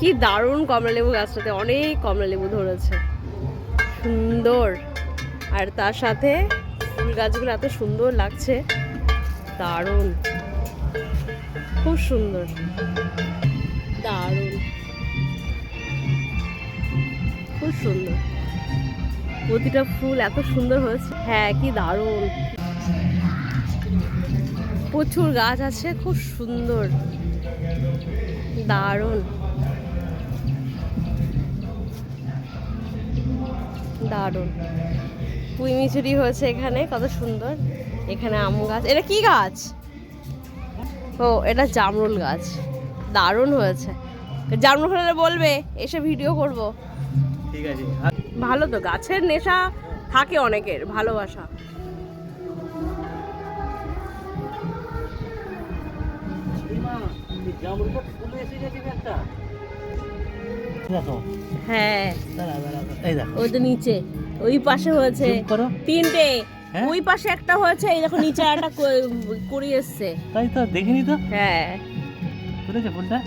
কি দারুণ কমলালেবু গাছটাতে অনেক কমলালেবু ধরেছে, সুন্দর। আর তার সাথে ফুল গাছগুলো এত সুন্দর লাগছে, দারুণ, খুব সুন্দর, দারুণ, খুব সুন্দর। প্রতিটা ফুল এত সুন্দর হয়েছে। হ্যাঁ, কি দারুণ, প্রচুর গাছ আছে, খুব সুন্দর, দারুণ, দারুণ। পুঁই মিচুরি হয়েছে এখানে, কত সুন্দর। এখানে আম গাছ, এটা কি গাছ? ও, এটা জামরুল গাছ, দারুণ হয়েছে। জামরুল হলে বলবে, এসে ভিডিও করব। ঠিক আছে। ভালো তো, গাছের নেশা থাকে অনেকের, ভালোবাসা। হ্যাঁ, ওই তো নিচে, ওই পাশে হয়েছে তিনটে, ওই পাশে একটা হয়েছে, এই দেখো নিচে একটা কুড়ি এসছে। তাই তো, দেখিনি তো। হ্যাঁ, ফুলটা